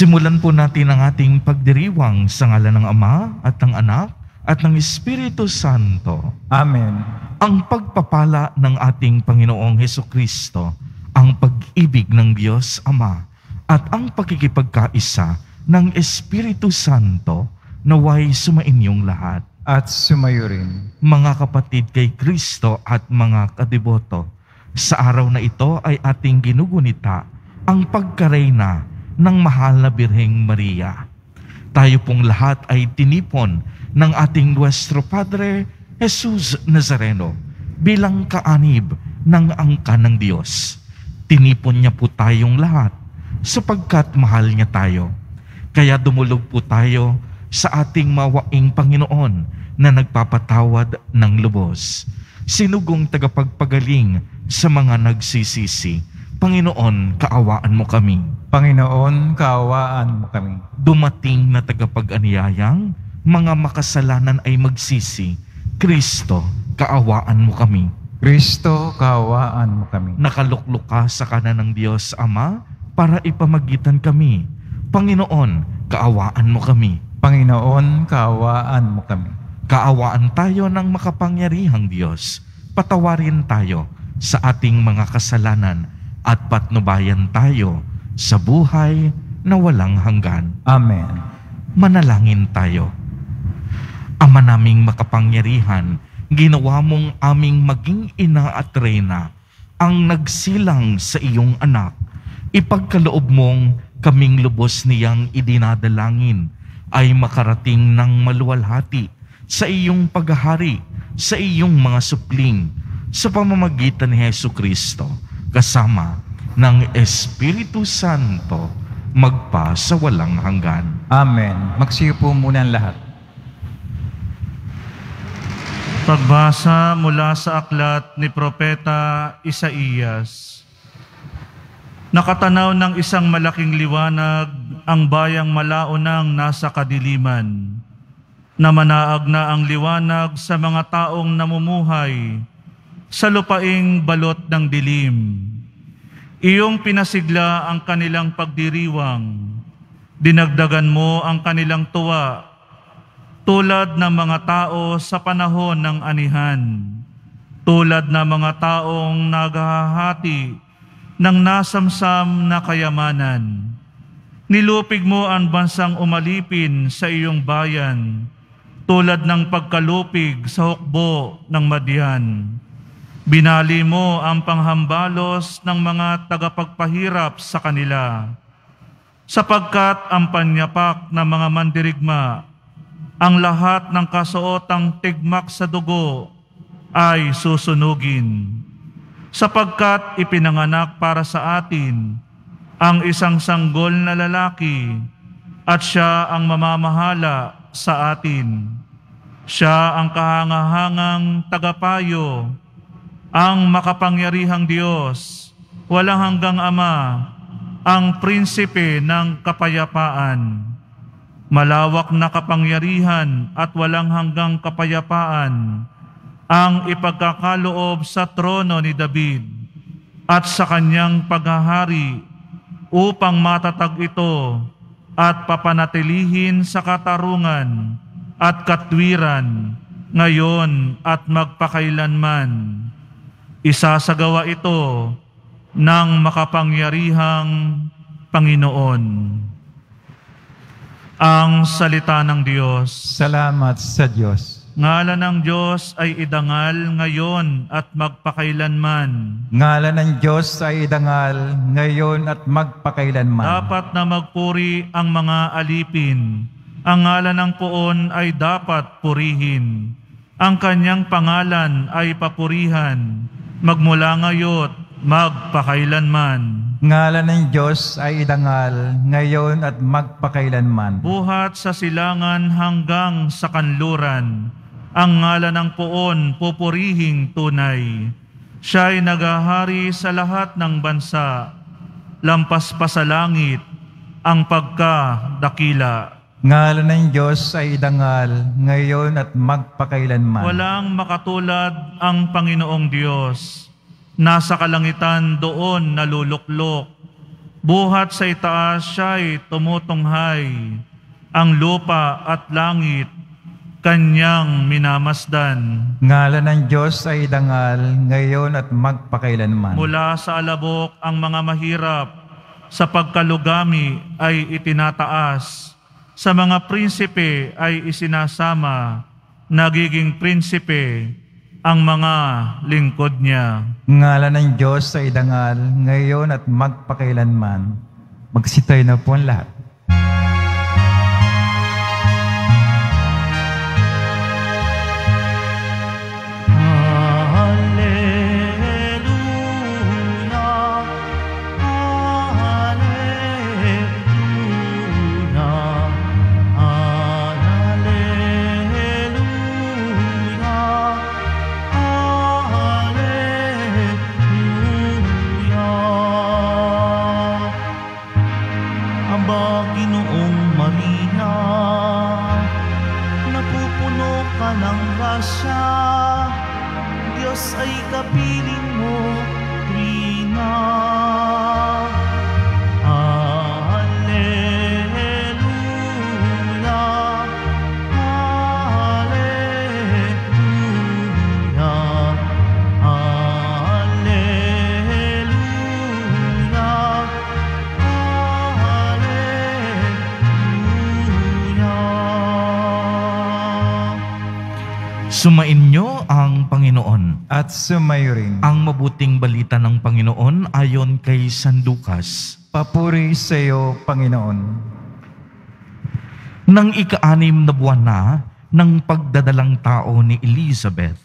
Simulan po natin ang ating pagdiriwang sa ngalan ng Ama at ng Anak at ng Espiritu Santo. Amen. Ang pagpapala ng ating Panginoong Hesukristo, ang pag-ibig ng Diyos Ama at ang pagkikipagkaisa ng Espiritu Santo naway sumainyong lahat. At sumayo rin. Mga kapatid kay Kristo at mga kadiboto, sa araw na ito ay ating ginugunita ang pagkareyna ng mahal na Birheng Maria. Tayo pong lahat ay tinipon ng ating Nuestro Padre Jesus Nazareno bilang kaanib ng angkan ng Diyos. Tinipon niya po tayong lahat sapagkat mahal niya tayo. Kaya dumulog po tayo sa ating mawaing Panginoon na nagpapatawad ng lubos. Sinugong tagapagpagaling sa mga nagsisisi. Panginoon, kaawaan mo kami. Panginoon, kaawaan mo kami. Dumating na tagapag-aniyayang, mga makasalanan ay magsisi. Kristo, kaawaan mo kami. Kristo, kaawaan mo kami. Nakaluklok ka sa kanan ng Diyos Ama para ipamagitan kami. Panginoon, kaawaan mo kami. Panginoon, kaawaan mo kami. Kaawaan tayo ng makapangyarihang Diyos. Patawarin tayo sa ating mga kasalanan at patnubayan tayo sa buhay na walang hanggan. Amen. Manalangin tayo. Ama naming makapangyarihan, ginawa mong aming maging ina at reyna ang nagsilang sa iyong anak. Ipagkaloob mong kaming lubos niyang idinadalangin ay makarating ng maluwalhati sa iyong paghahari, sa iyong mga supling, sa pamamagitan ni Hesukristo, kasama ng Espiritu Santo, magpa sa walang hanggan. Amen. Magsiyo po muna ang lahat. Pagbasa mula sa aklat ni Propeta Isaías. Nakatanaw ng isang malaking liwanag ang bayang malaonang nasa kadiliman. Namanaag na ang liwanag sa mga taong namumuhay sa lupaing balot ng dilim. Iyong pinasigla ang kanilang pagdiriwang. Dinagdagan mo ang kanilang tuwa tulad ng mga tao sa panahon ng anihan. Tulad ng mga taong naghahati ng nasamsam na kayamanan. Nilupig mo ang bansang umalipin sa iyong bayan tulad ng pagkalupig sa hukbo ng Madian. Binali mo ang panghambalos ng mga tagapagpahirap sa kanila, sapagkat ang panyapak ng mga mandirigma, ang lahat ng kasuotang tigmak sa dugo ay susunugin, sapagkat ipinanganak para sa atin ang isang sanggol na lalaki at siya ang mamamahala sa atin. Siya ang kahangahangang tagapayo, ang makapangyarihang Diyos, walang hanggang Ama, ang prinsipe ng kapayapaan. Malawak na kapangyarihan at walang hanggang kapayapaan ang ipagkakaloob sa trono ni David at sa kanyang paghahari upang matatag ito at papanatilihin sa katarungan at katwiran ngayon at magpakailanman. Isasagawa ito ng makapangyarihang Panginoon. Ang salita ng Diyos. Salamat sa Diyos. Ngalan ng Diyos ay idangal ngayon at magpakailanman. Ngalan ng Diyos ay idangal ngayon at magpakailanman. Dapat na magpuri ang mga alipin. Ang ngalan ng Poon ay dapat purihin. Ang kanyang pangalan ay papurihan, magmula ngayon, magpakailanman. Ngalan ng Diyos ay idangal ngayon at magpakailanman. Buhat sa silangan hanggang sa kanluran, ang ngalan ng Poon pupurihing tunay. Siya'y naghahari sa lahat ng bansa, lampas pa sa langit ang pagkadakila. Ngalan ng Diyos ay idangal ngayon at magpakailanman. Walang makatulad ang Panginoong Diyos. Nasa kalangitan doon naluluklok. Buhat sa itaas siya'y tumutunghay, ang lupa at langit kanyang minamasdan. Ngalan ng Diyos ay dangal, ngayon at magpakailanman. Mula sa alabok ang mga mahirap, sa pagkalugami ay itinataas. Sa mga prinsipe ay isinasama, nagiging prinsipe ang mga lingkod niya. Ngalan ng Diyos ay dangal, ngayon at magpakailanman. Magsitayo na po ang lahat. Diyos ay kapiling mo, Trina. Alleluia, Alleluia, Alleluia, Alleluia. Sumainyo ang Panginoon. At sumayo rin. Ang mabuting balita ng Panginoon ayon kay San Lucas. Papuri sa iyo, Panginoon. Nang ika-6 na buwan na ng pagdadalang tao ni Elizabeth,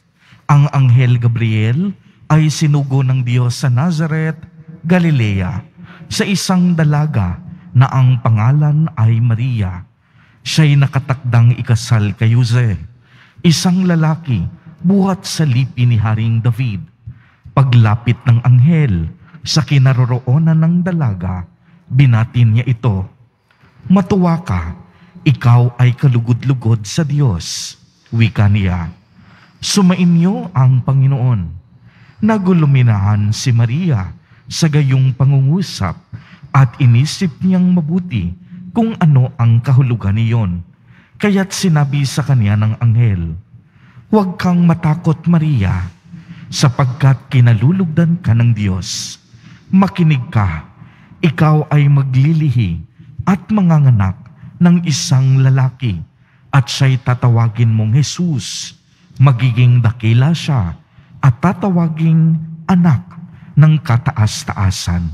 ang Anghel Gabriel ay sinugo ng Diyos sa Nazareth, Galilea, sa isang dalaga na ang pangalan ay Maria. Siya'y nakatakdang ikasal kay Jose, isang lalaki buhat sa lipi ni Haring David. Paglapit ng anghel sa kinaroroonan ng dalaga, binatin niya ito, "Matuwa ka, ikaw ay kalugod-lugod sa Diyos." Wika niya. Sumainyo ang Panginoon. Naguluminahan si Maria sa gayong pangungusap at inisip niyang mabuti kung ano ang kahulugan niyon. Kaya't sinabi sa kanya ng anghel, "Huwag kang matakot, Maria, sapagkat kinalulugdan ka ng Diyos. Makinig ka, ikaw ay maglilihi at manganganak ng isang lalaki, at siya'y tatawagin mong Jesus. Magiging dakila siya at tatawaging anak ng kataas-taasan.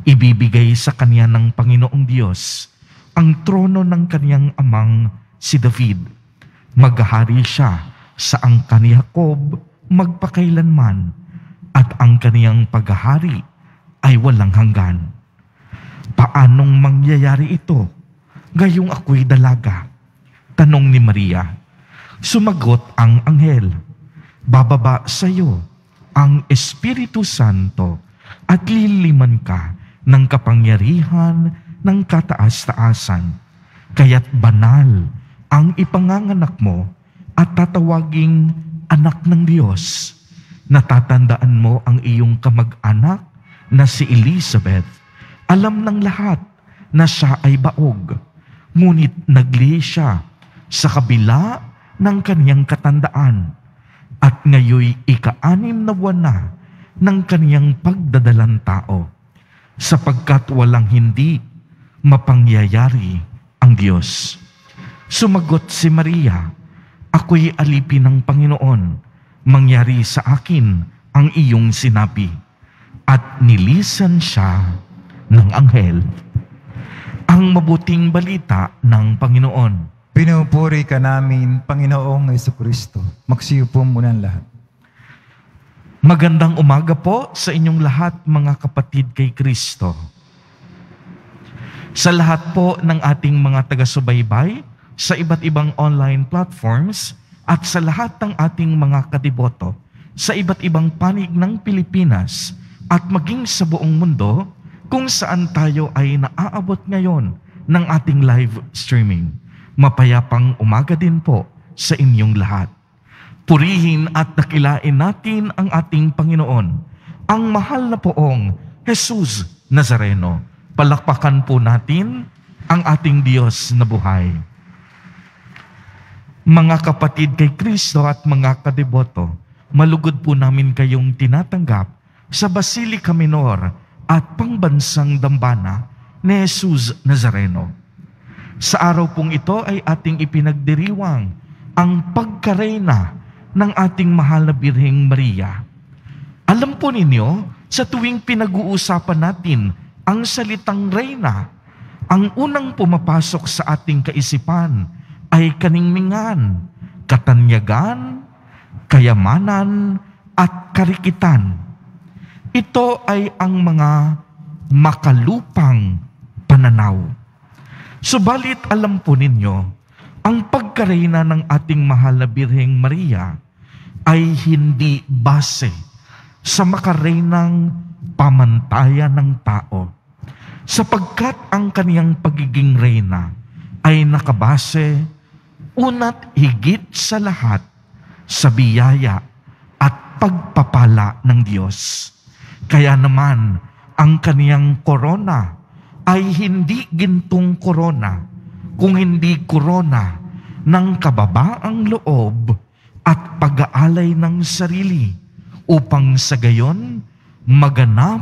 Ibibigay sa kanya ng Panginoong Diyos ang trono ng kaniyang amang si David. Maghahari siya sa angkan ni Jacob magpakailanman, at ang kaniyang paghahari ay walang hanggan." "Paanong mangyayari ito, gayong ako'y dalaga?" tanong ni Maria. Sumagot ang anghel, "Bababa sa iyo ang Espiritu Santo at liliman ka ng kapangyarihan ng kataas-taasan. Kaya't banal ang ipanganganak mo at tatawaging anak ng Diyos. Natatandaan mo ang iyong kamag-anak na si Elizabeth. Alam ng lahat na siya ay baog, ngunit naglihi siya sa kabila ng kaniyang katandaan, at ngayoy ika-6 na buwan na ng kaniyang pagdadalang tao, sapagkat walang hindi mapangyayari ang Diyos." Sumagot si Maria, "Ako'y alipin ng Panginoon, mangyari sa akin ang iyong sinabi." At nilisan siya ng anghel. Ang mabuting balita ng Panginoon. Pinupuri ka namin, Panginoong Jesucristo. Magsiupo muna ang lahat. Magandang umaga po sa inyong lahat, mga kapatid kay Kristo. Sa lahat po ng ating mga taga-subaybay sa iba't ibang online platforms at sa lahat ng ating mga kadiboto sa iba't ibang panig ng Pilipinas at maging sa buong mundo kung saan tayo ay naaabot ngayon ng ating live streaming. Mapayapang umaga din po sa inyong lahat. Purihin at dakilain natin ang ating Panginoon, ang mahal na poong Jesus Nazareno. Palakpakan po natin ang ating Diyos na buhay. Mga kapatid kay Kristo at mga kadeboto, malugod po namin kayong tinatanggap sa Basilica Minor at pangbansang dambana ni Jesus Nazareno. Sa araw pong ito ay ating ipinagdiriwang ang pagkareyna ng ating mahal na Birheng Maria. Alam po ninyo, sa tuwing pinag-uusapan natin ang salitang reyna, ang unang pumapasok sa ating kaisipan ay kaningmingan, katanyagan, kayamanan, at karikitan. Ito ay ang mga makalupang pananaw. Subalit alam po ninyo, ang pagkareyna ng ating mahal na Birheng Maria ay hindi base sa makareynang pamantayan ng tao, sapagkat ang kaniyang pagiging reyna ay nakabase una't higit sa lahat sa biyaya at pagpapala ng Diyos. Kaya naman, ang kaniyang korona ay hindi gintong korona, kung hindi korona ng kababaang loob at pag-aalay ng sarili, upang sa gayon maganap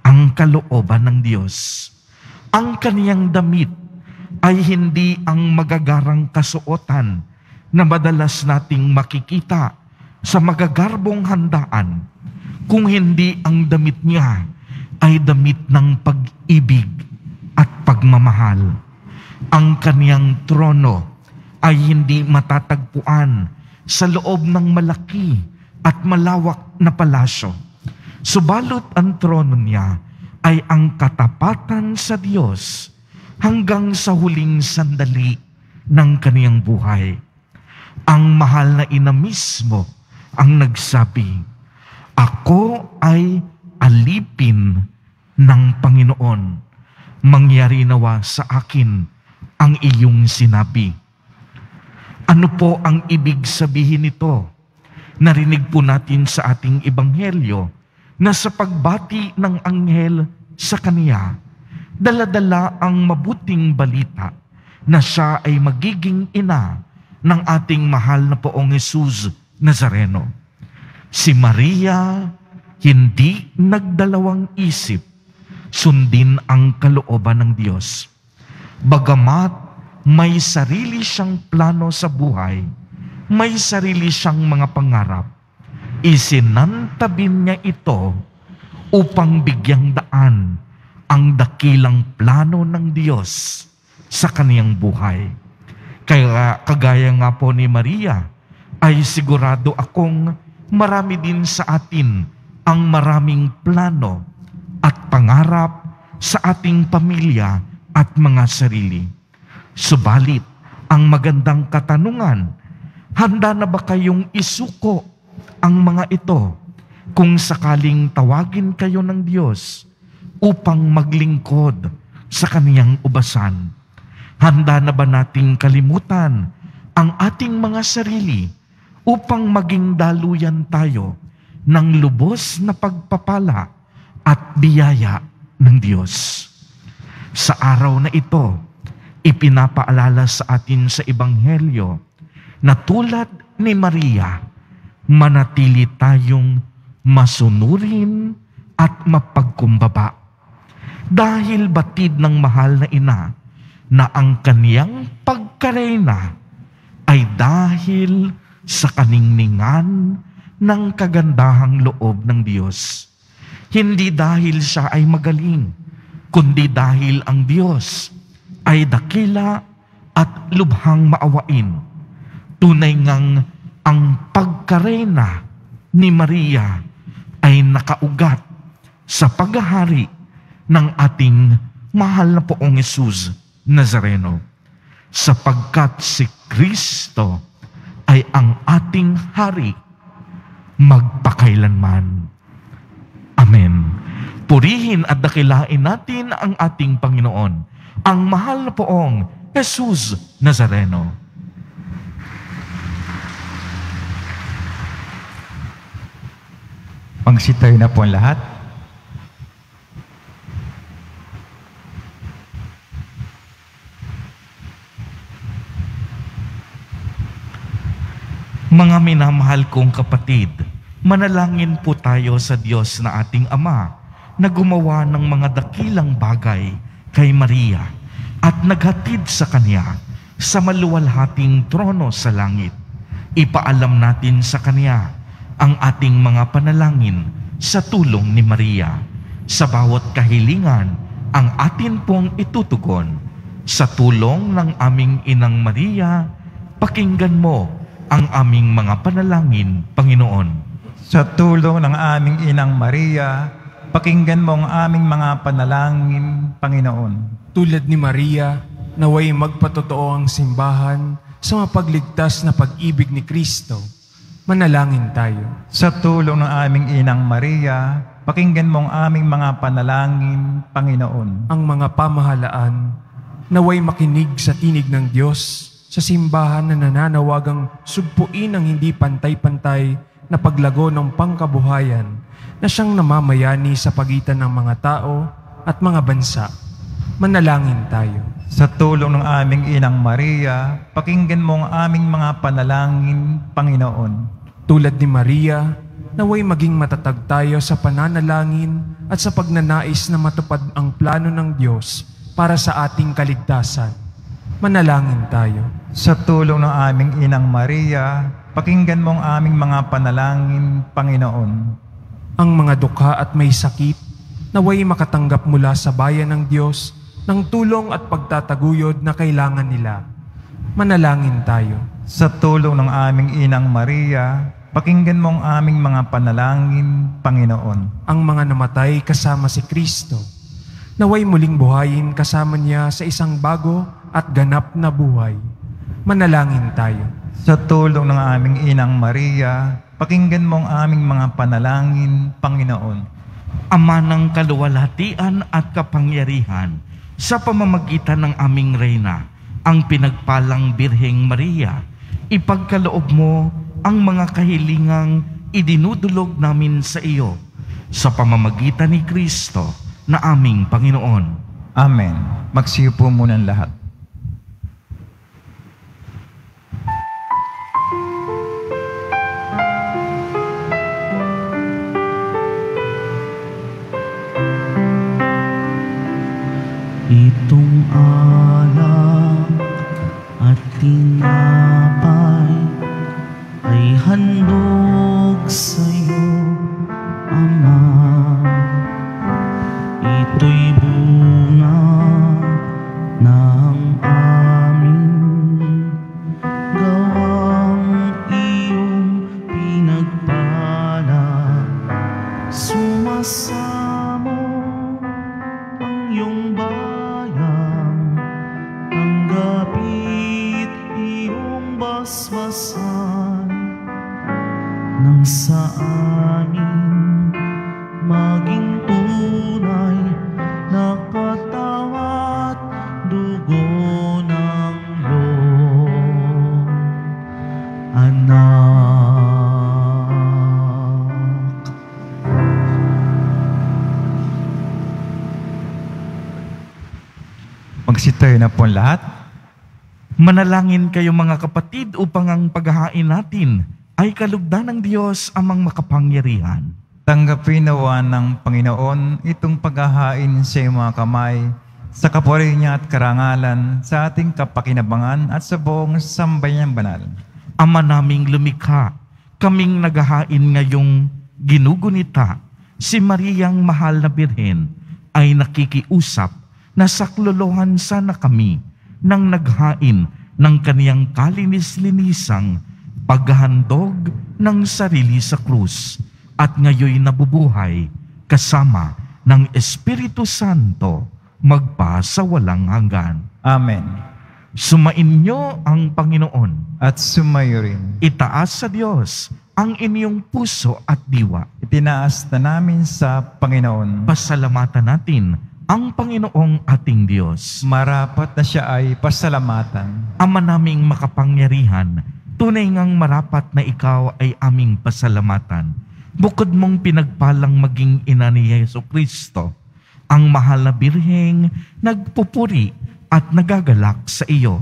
ang kalooban ng Diyos. Ang kaniyang damit ay hindi ang magagarang kasuotan na madalas nating makikita sa magagarbong handaan, kung hindi ang damit niya ay damit ng pag-ibig at pagmamahal. Ang kaniyang trono ay hindi matatagpuan sa loob ng malaki at malawak na palasyo. Subalot ang trono niya ay ang katapatan sa Diyos hanggang sa huling sandali ng kaniyang buhay. Ang mahal na ina mismo ang nagsabi, "Ako ay alipin ng Panginoon. Mangyari nawa sa akin ang iyong sinabi." Ano po ang ibig sabihin nito? Narinig po natin sa ating ebanghelyo na sa pagbati ng anghel sa kaniya, dala-dala ang mabuting balita na siya ay magiging ina ng ating mahal na Poong Jesus Nazareno. Si Maria hindi nagdalawang isip, sundin ang kalooban ng Diyos. Bagamat may sarili siyang plano sa buhay, may sarili siyang mga pangarap, isinantabin niya ito upang bigyang daan ang dakilang plano ng Diyos sa kaniyang buhay. Kaya kagaya nga po ni Maria, ay sigurado akong marami din sa atin ang maraming plano at pangarap sa ating pamilya at mga sarili. Subalit, ang magandang katanungan, handa na ba kayong isuko ang mga ito kung sakaling tawagin kayo ng Diyos upang maglingkod sa kaniyang ubasan? Handa na ba nating kalimutan ang ating mga sarili upang maging daluyan tayo ng lubos na pagpapala at biyaya ng Diyos? Sa araw na ito, ipinapaalala sa atin sa Ebanghelyo na tulad ni Maria, manatili tayong masunurin at mapagkumbaba. Dahil batid ng mahal na ina na ang kaniyang pagkareyna ay dahil sa kaningningan ng kagandahang loob ng Diyos. Hindi dahil siya ay magaling, kundi dahil ang Diyos ay dakila at lubhang maawain. Tunay ngang ang pagkareyna ni Maria ay nakaugat sa paghahari ng ating mahal na Poong Jesus Nazareno, sapagkat si Kristo ay ang ating hari magpakailanman. Amen. Purihin at dakilain natin ang ating Panginoon, ang mahal na Poong Jesus Nazareno. Magsitayo na po ang lahat. Mga minamahal kong kapatid, manalangin po tayo sa Diyos na ating Ama na gumawa ng mga dakilang bagay kay Maria at naghatid sa Kanya sa maluwalhating trono sa langit. Ipaalam natin sa Kanya ang ating mga panalangin sa tulong ni Maria. Sa bawat kahilingan, ang atin pong itutugon. Sa tulong ng aming Inang Maria, pakinggan mo ang aming mga panalangin, Panginoon. Sa tulong ng aming Inang Maria, pakinggan mo ang aming mga panalangin, Panginoon. Tulad ni Maria, naway magpatotoo ang simbahan sa mapagligtas na pag-ibig ni Kristo. Manalangin tayo. Sa tulong ng aming Inang Maria, pakinggan mo ang aming mga panalangin, Panginoon. Ang mga pamahalaan, naway makinig sa tinig ng Diyos sa simbahan na nananawagang sugpuin ang hindi pantay-pantay na paglago ng pangkabuhayan na siyang namamayani sa pagitan ng mga tao at mga bansa. Manalangin tayo. Sa tulong ng aming Inang Maria, pakinggan mo ang aming mga panalangin, Panginoon. Tulad ni Maria, naway maging matatag tayo sa pananalangin at sa pagnanais na matupad ang plano ng Diyos para sa ating kaligtasan. Manalangin tayo. Sa tulong ng aming Inang Maria, pakinggan mo ang aming mga panalangin, Panginoon. Ang mga dukha at may sakit, naway makatanggap mula sa bayan ng Diyos ng tulong at pagtataguyod na kailangan nila. Manalangin tayo. Sa tulong ng aming Inang Maria, pakinggan mo ang aming mga panalangin, Panginoon. Ang mga namatay kasama si Kristo, naway muling buhayin kasama niya sa isang bago at ganap na buhay. Manalangin tayo. Sa tulong ng aming Inang Maria, pakinggan mo ang aming mga panalangin, Panginoon. Ama ng kaluwalhatian at kapangyarihan, sa pamamagitan ng aming Reyna, ang pinagpalang Birheng Maria, ipagkaloob mo ang mga kahilingang idinudulog namin sa iyo sa pamamagitan ni Kristo na aming Panginoon. Amen. Magsiupo muna ang lahat. Itong alak at tinapay ay handog sa'yo, Ama. Ito'y bunga ng aming gawang iyong pinagpala. Sumasamo ang iyong bayang, tanggapit iyong basbasan, nang sa amin maging tunay na katawan at dugo ng iyong anak. Magsitayo na po ang lahat. Manalangin kayo mga kapatid upang ang paghahain natin ay kalugdan ng Diyos amang makapangyarihan. Tanggapin nawa ng Panginoon itong paghahain sa iyong mga kamay, sa kapuri niya at karangalan, sa ating kapakinabangan at sa buong sambayan banal. Ama naming lumikha, kaming naghahain ngayong ginugunita, si Mariang Mahal na Birhen ay nakikiusap na saklolohan sana kami nang naghain ng kaniyang kalinis-linisang paghahandog ng sarili sa krus at ngayoy nabubuhay kasama ng Espiritu Santo magpa sa walang hanggan. Amen. Sumainyo ang Panginoon. At sumayo rin. Itaas sa Diyos ang inyong puso at diwa. Itinaas na namin sa Panginoon. Pasalamatan natin ang Panginoong ating Diyos. Marapat na siya ay pasalamatan. Ama naming makapangyarihan, tunay ngang marapat na ikaw ay aming pasalamatan. Bukod mong pinagpalang maging ina ni Jesucristo, ang mahal na birheng nagpupuri at nagagalak sa iyo.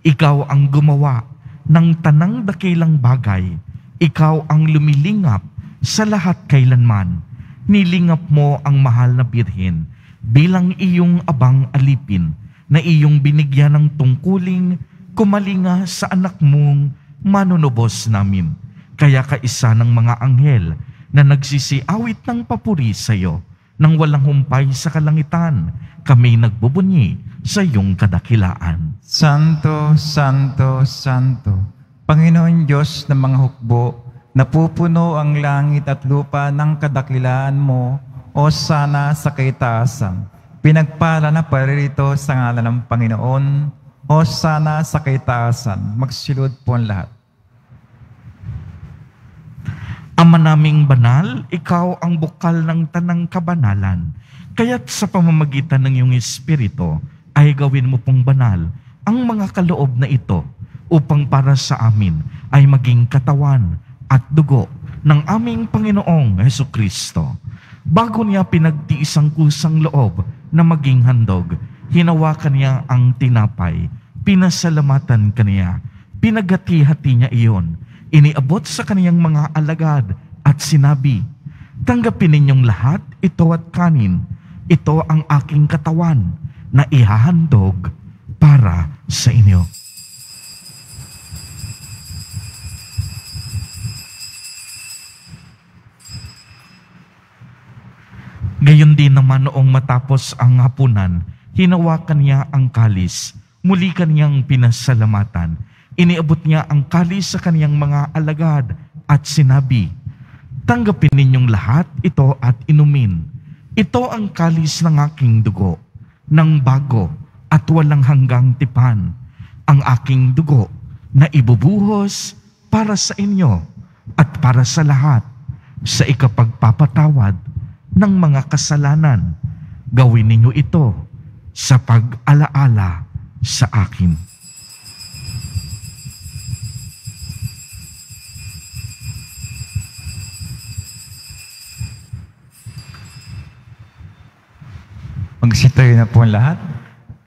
Ikaw ang gumawa ng tanang dakilang bagay. Ikaw ang lumilingap sa lahat kailanman. Nilingap mo ang mahal na Birhen bilang iyong abang alipin na iyong binigyan ng tungkuling kumalinga sa anak mong manunubos namin. Kaya kaisa ng mga anghel na nagsisiawit ng papuri sa iyo, nang walang humpay sa kalangitan, kami nagbubunyi sa iyong kadakilaan. Santo, Santo, Santo, Panginoon Diyos ng mga hukbo, napupuno ang langit at lupa ng kadakilaan mo, o sana sa kaitaasan. Pinagpala na paririto sa ngalan ng Panginoon, o sana sa kaitaasan. Magsilod po ang lahat. Ama naming banal, ikaw ang bukal ng tanang kabanalan. Kaya't sa pamamagitan ng iyong Espiritu, ay gawin mo pong banal ang mga kaloob na ito upang para sa amin ay maging katawan at dugo ng aming Panginoong Hesukristo. Bago niya pinagtiis ang kusang loob na maging handog, hinawakan niya ang tinapay, pinasalamatan kaniya, pinagati-hati niya iyon, iniabot sa kaniyang mga alagad at sinabi, "Tanggapin ninyong lahat ito at kanin. Ito ang aking katawan na ihahandog para sa inyo." Gayon din naman noong matapos ang hapunan, hinawakan niya ang kalis, muli kaniyang pinasalamatan. Iniabot niya ang kalis sa kaniyang mga alagad at sinabi, "Tanggapin ninyong lahat ito at inumin. Ito ang kalis ng aking dugo, ng bago at walang hanggang tipan, ang aking dugo na ibubuhos para sa inyo at para sa lahat sa ikapagpapatawad ng mga kasalanan. Gawin ninyo ito sa pag-alaala sa akin." Magsitayo na po ang lahat.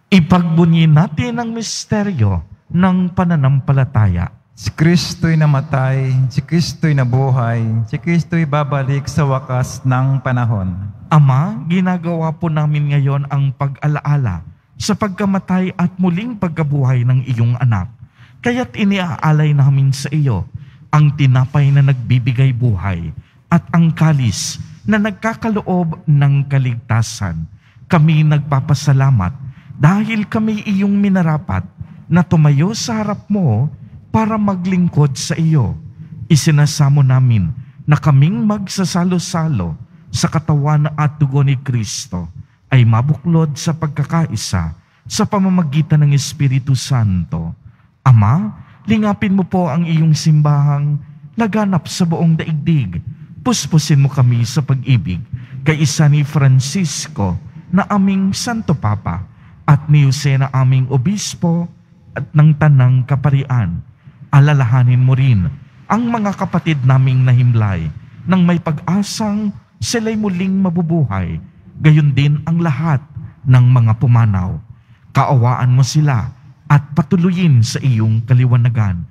Ipagbunyi natin ang misteryo ng pananampalataya. Si Kristo'y namatay, si Kristo'y nabuhay, si Kristo'y babalik sa wakas ng panahon. Ama, ginagawa po namin ngayon ang pag-alaala sa pagkamatay at muling pagkabuhay ng iyong anak. Kaya't iniaalay namin sa iyo ang tinapay na nagbibigay buhay at ang kalis na nagkakaloob ng kaligtasan. Kami nagpapasalamat dahil kami iyong minarapat na tumayo sa harap mo para maglingkod sa iyo. Isinasamo namin na kaming magsasalo-salo sa katawan at dugo ni Kristo ay mabuklod sa pagkakaisa sa pamamagitan ng Espiritu Santo. Ama, lingapin mo po ang iyong simbahang laganap sa buong daigdig. Puspusin mo kami sa pag-ibig kay isa ni Francisco na aming Santo Papa at ni Jose na aming Obispo at ng Tanang Kaparian. Alalahanin mo rin ang mga kapatid naming nahimlay nang may pag-asang sila'y muling mabubuhay, gayon din ang lahat ng mga pumanaw. Kaawaan mo sila at patuloyin sa iyong kaliwanagan.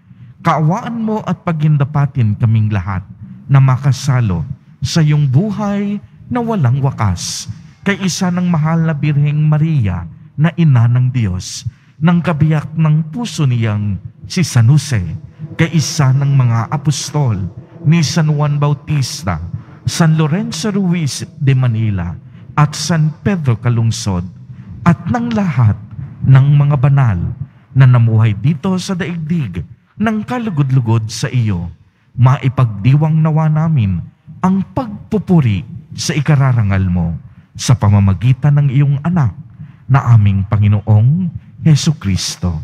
Kaawaan mo at pagindapatin kaming lahat na makasalo sa iyong buhay na walang wakas, kay isa ng mahal na Birheng Maria na ina ng Diyos, ng kabiyak ng puso niyang si San Jose, kay isa ng mga apostol ni San Juan Bautista, San Lorenzo Ruiz de Manila, at San Pedro Calungsod, at ng lahat ng mga banal na namuhay dito sa daigdig ng kalugod-lugod sa iyo. Maipagdiwang nawa namin ang pagpupuri sa ikararangal mo sa pamamagitan ng iyong anak na aming Panginoong Hesukristo.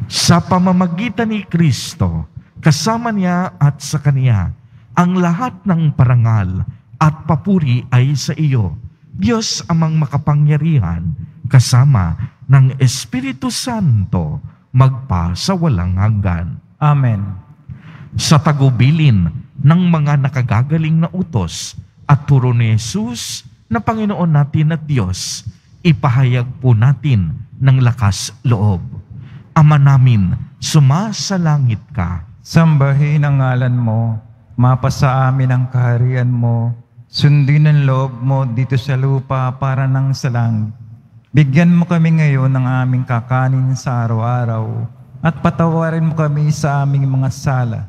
Sa pamamagitan ni Kristo, kasama niya at sa Kaniya, ang lahat ng parangal at papuri ay sa iyo, Diyos amang makapangyarihan, kasama ng Espiritu Santo, magpa sa walang hanggan. Amen. Sa tagubilin ng mga nakagagaling na utos at turo ni Jesus na Panginoon natin at Diyos, ipahayag po natin ng lakas loob. Ama namin, sumasalangit ka. Sambahin ang ngalan mo, mapasa amin ang kaharian mo, sundin ang loob mo dito sa lupa para nang sa langit. Bigyan mo kami ngayon ng aming kakanin sa araw-araw at patawarin mo kami sa aming mga sala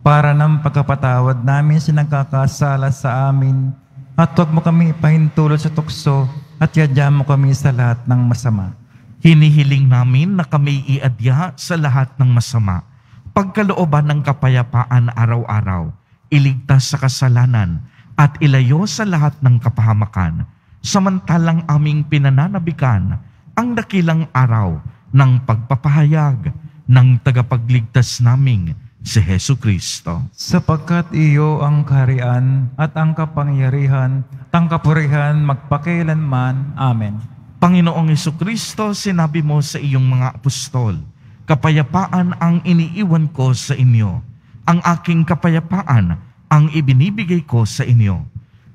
para ng pagkapatawad namin sa nagkakasala sa amin at huwag mo kami ipahintulot sa tukso at yadyan mo kami sa lahat ng masama. Hinihiling namin na kami iadya sa lahat ng masama, pagkalooban ng kapayapaan araw-araw, iligtas sa kasalanan at ilayo sa lahat ng kapahamakan, samantalang aming pinananabikan ang dakilang araw ng pagpapahayag ng tagapagligtas naming si Hesu Kristo. Sapagkat iyo ang kaharian at ang kapangyarihan at ang kapurihan magpakailanman. Amen. Panginoong Hesu Kristo, sinabi mo sa iyong mga apostol, kapayapaan ang iniiwan ko sa inyo. Ang aking kapayapaan ang ibinibigay ko sa inyo.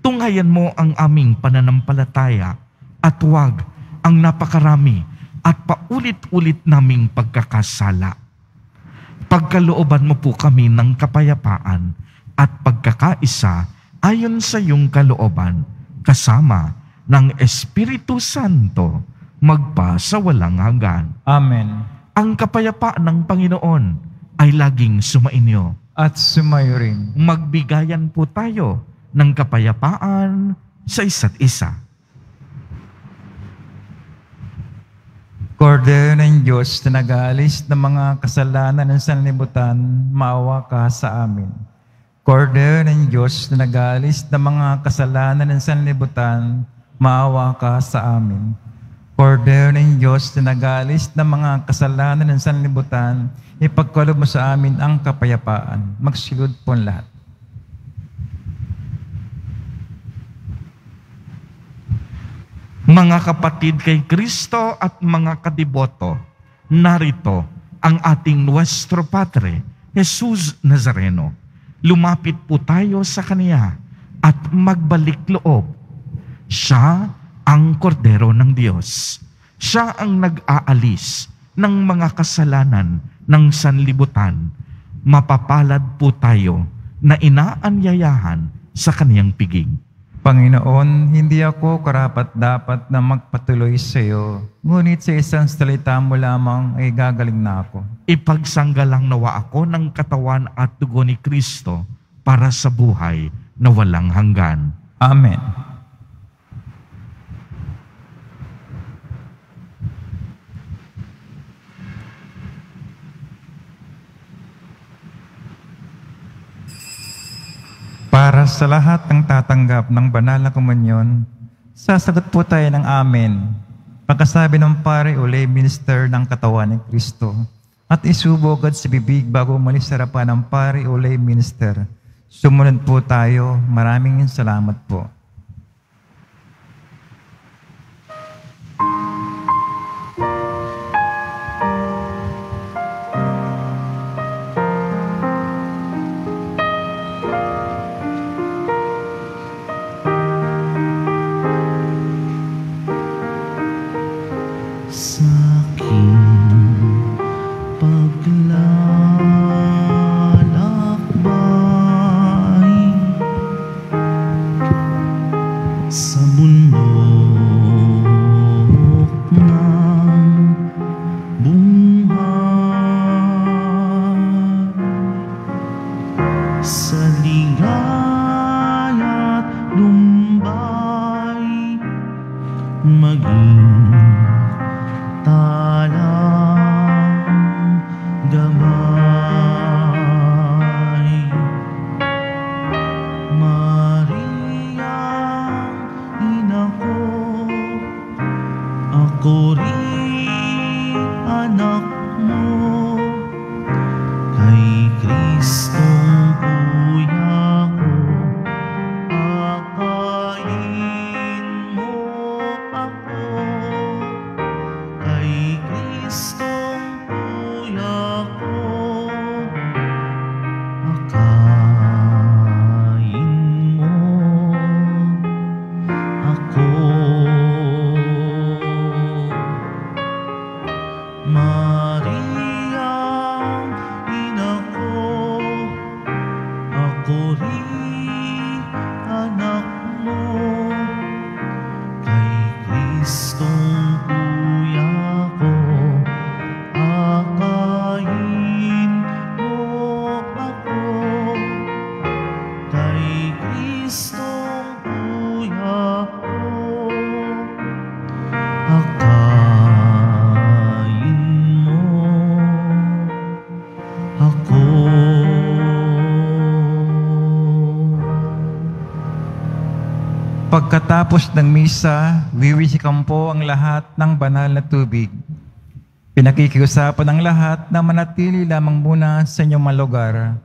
Tunghayan mo ang aming pananampalataya at huwag ang napakarami at paulit-ulit naming pagkakasala. Pagkalooban mo po kami ng kapayapaan at pagkakaisa ayon sa iyong kalooban, kasama ng Espiritu Santo, magpa sa walang hanggan. Amen. Ang kapayapaan ng Panginoon ay laging sumainyo. At sumayo rin. Magbigayan po tayo ng kapayapaan sa isa't isa. Kordero ng Diyos na nag-aalis ng mga kasalanan ng sanlibutan, maawa ka sa amin. Kordero ng Diyos na nag-aalis ng mga kasalanan ng sanlibutan, maawa ka sa amin. Kordero ng Diyos na nag-aalis ng mga kasalanan ng sanlibutan, ipagkaloob mo sa amin ang kapayapaan. Magsilod po ang lahat. Mga kapatid kay Kristo at mga kadiboto, narito ang ating Nuestro Padre, Jesus Nazareno. Lumapit po tayo sa Kanya at magbalik loob. Siya ang kordero ng Diyos. Siya ang nag-aalis ng mga kasalanan ng sanlibutan. Mapapalad po tayo na inaanyayahan sa Kaniyang piging. Panginoon, hindi ako karapat-dapat na magpatuloy sa iyo, ngunit sa isang salita mo lamang ay gagaling na ako. Ipagsanggalang nawa ako ng katawan at dugo ni Kristo para sa buhay na walang hanggan. Amen. Para sa lahat ng tatanggap ng banal na komunyon, sasagot po tayo ng Amen. Pagkasabi ng pare o lay minister ng katawan ni Kristo at isubo agad sa bibig bago umalis sa harapan ng pare o lay minister. Sumunod po tayo. Maraming salamat po. Pagkatapos ng misa, wiwisikan po ang lahat ng banal na tubig. Pinakikiusapan ng lahat na manatili lamang muna sa inyong mga lugar.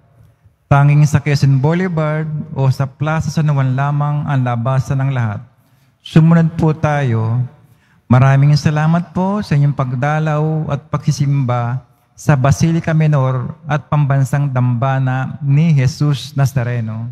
Tanging sa Quezon Boulevard o sa Plaza San Juan lamang ang labasan ng lahat. Sumunod po tayo. Maraming salamat po sa inyong pagdalaw at pagsisimba sa Basilica Menor at Pambansang Dambana ni Jesus Nazareno.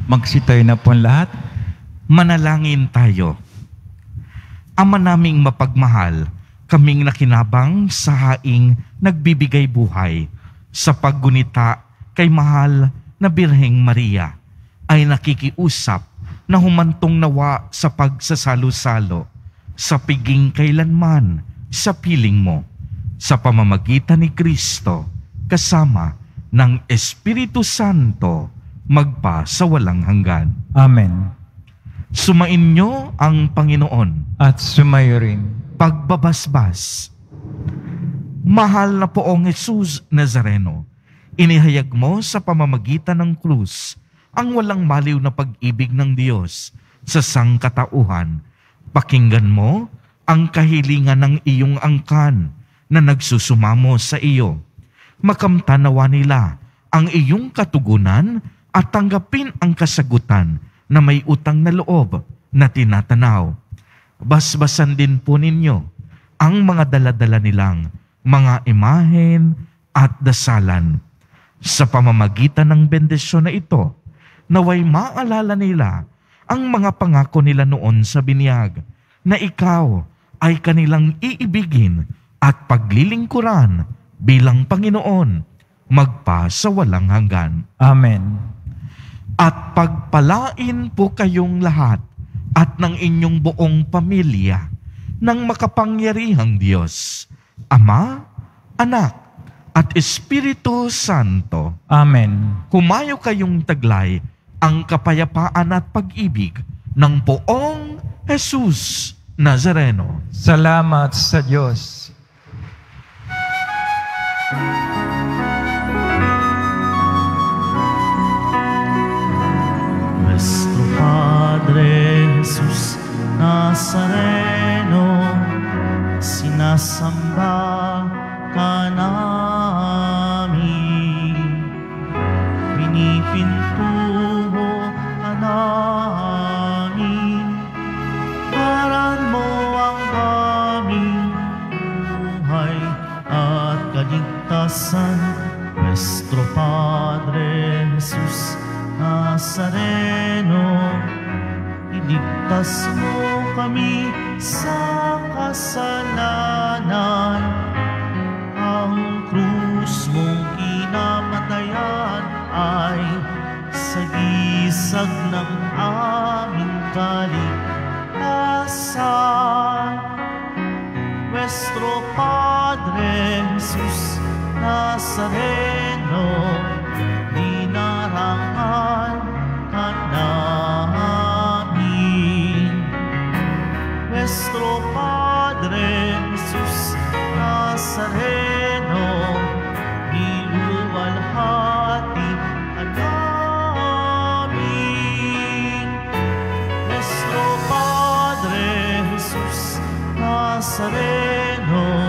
Magsitayo na po ang lahat. Manalangin tayo. Ama naming mapagmahal, kaming nakinabang sa haing nagbibigay buhay sa paggunita kay mahal na Birheng Maria ay nakikiusap na humantong nawa sa pagsasalo-salo sa piging kailanman sa piling mo sa pamamagitan ni Kristo kasama ng Espiritu Santo magpa sa walang hanggan. Amen. Sumainyo ang Panginoon. At sumayo rin. Pagbabasbas. Mahal na poong Jesus Nazareno, inihayag mo sa pamamagitan ng krus ang walang maliw na pag-ibig ng Diyos sa sangkatauhan. Pakinggan mo ang kahilingan ng iyong angkan na nagsusumamo sa iyo. Makamtanawa nila ang iyong katugunan at tanggapin ang kasagutan na may utang na loob na tinatanaw. Basbasan din po ninyo ang mga daladala nilang mga imahen at dasalan. Sa pamamagitan ng bendisyon na ito, naway maalala nila ang mga pangako nila noon sa binyag na ikaw ay kanilang iibigin at paglilingkuran bilang Panginoon magpa sa walang hanggan. Amen. At pagpalain po kayong lahat at ng inyong buong pamilya ng makapangyarihang Diyos, Ama, Anak, at Espiritu Santo. Amen. Humayo kayong taglay ang kapayapaan at pag-ibig ng poong Jesus Nazareno. Salamat sa Diyos. Nuestro Padre Jesus Nazareno, sinasamba ka namin, pinipintuho ka namin, paran mo ang aming buhay at kaligtasan. Nuestro Padre Jesus Nazareno, iligtas mo kami sa kasalanan. Ang krus mong kinamatayan ay sagisag ng aming kaligtasan. Nuestro Padre Jesus Nazareno, dinarangan ka namin. Nuestro Padre Jesus Nazareno, niluwalhati ka namin. Nuestro Padre Jesus Nazareno,